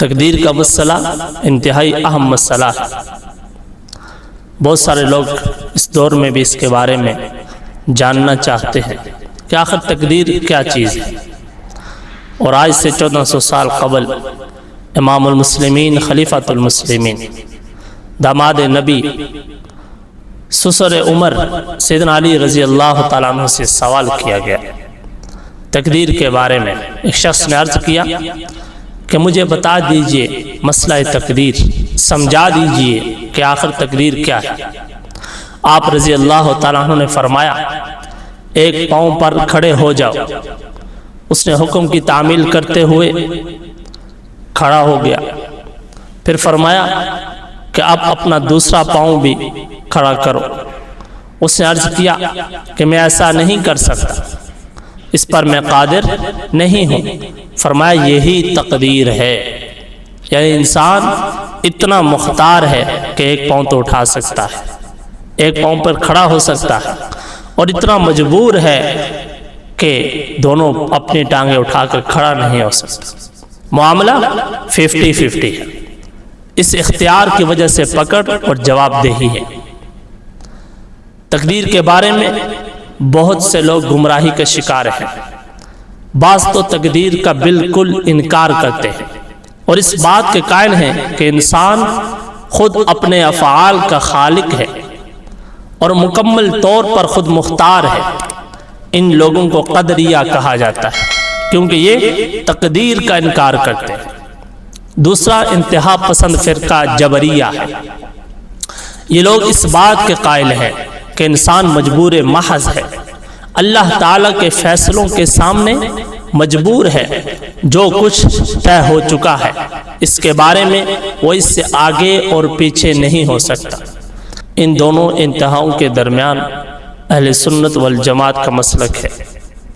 تقدیر کا مسئلہ انتہائی اہم مسئلہ ہے۔ بہت سارے لوگ اس دور میں بھی اس کے بارے میں جاننا چاہتے ہیں کہ آخر تقدیر کیا چیز ہے۔ اور آج سے 1400 سال قبل امام المسلمین خلیفۃ المسلمین داماد نبی سسر عمر سیدنا علی رضی اللہ تعالیٰ عنہ سے سوال کیا گیا تقدیر کے بارے میں۔ ایک شخص نے عرض کیا کہ مجھے بتا دیجئے مسئلہ تقدیر، سمجھا دیجئے کہ آخر تقدیر کیا ہے۔ آپ رضی اللہ تعالیٰ عنہ نے فرمایا ایک پاؤں پر کھڑے ہو جاؤ۔ اس نے حکم کی تعمیل کرتے ہوئے کھڑا ہو گیا، پھر فرمایا کہ اب اپنا دوسرا پاؤں بھی کھڑا کرو۔ اس نے عرض کیا کہ میں ایسا نہیں کر سکتا، اس پر میں قادر نہیں ہوں۔ فرمایا یہی تقدیر ہے، یعنی انسان اتنا مختار ہے کہ ایک پاؤں تو اٹھا سکتا ہے، ایک پاؤں پر کھڑا ہو سکتا ہے، اور اتنا مجبور ہے کہ دونوں اپنی ٹانگیں اٹھا کر کھڑا نہیں ہو سکتا۔ معاملہ 50-50 ہے۔ اس اختیار کی وجہ سے پکڑ اور جواب دہی ہے۔ تقدیر کے بارے میں بہت سے لوگ گمراہی کا شکار ہیں۔ بعض تو تقدیر کا بالکل انکار کرتے ہیں اور اس بات کے قائل ہیں کہ انسان خود اپنے افعال کا خالق ہے اور مکمل طور پر خود مختار ہے۔ ان لوگوں کو قدریہ کہا جاتا ہے کیونکہ یہ تقدیر کا انکار کرتے ہیں۔ دوسرا انتہا پسند فرقہ جبریہ ہے۔ یہ لوگ اس بات کے قائل ہیں کہ انسان مجبور محض ہے، اللہ تعالیٰ کے فیصلوں کے سامنے مجبور ہے، جو کچھ طے ہو چکا ہے اس کے بارے میں وہ اس سے آگے اور پیچھے نہیں ہو سکتا۔ ان دونوں انتہاؤں کے درمیان اہل سنت والجماعت کا مسلک ہے،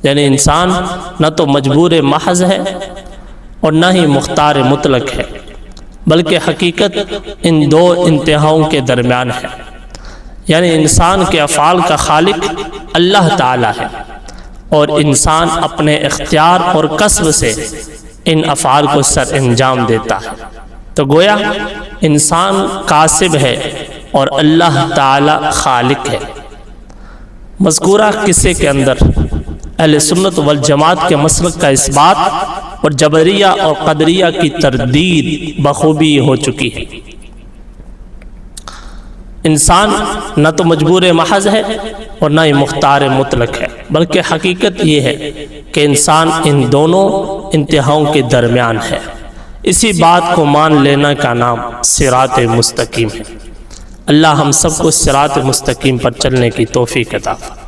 یعنی انسان نہ تو مجبور محض ہے اور نہ ہی مختار مطلق ہے، بلکہ حقیقت ان دو انتہاؤں کے درمیان ہے، یعنی انسان کے افعال کا خالق اللہ تعالیٰ ہے اور انسان اپنے اختیار اور کسب سے ان افعال کو سر انجام دیتا ہے۔ تو گویا انسان کاسب ہے اور اللہ تعالیٰ خالق ہے۔ مذکورہ قصے کے اندر اہل سنت والجماعت کے مسلک کا اس بات اور جبریہ اور قدریہ کی تردید بخوبی ہو چکی ہے۔ انسان نہ تو مجبور محض ہے اور نہ ہی مختار مطلق ہے، بلکہ حقیقت یہ ہے کہ انسان ان دونوں انتہاؤں کے درمیان ہے۔ اسی بات کو مان لینا کا نام صراط مستقیم ہے۔ اللہ ہم سب کو صراط مستقیم پر چلنے کی توفیق عطا فرمائے۔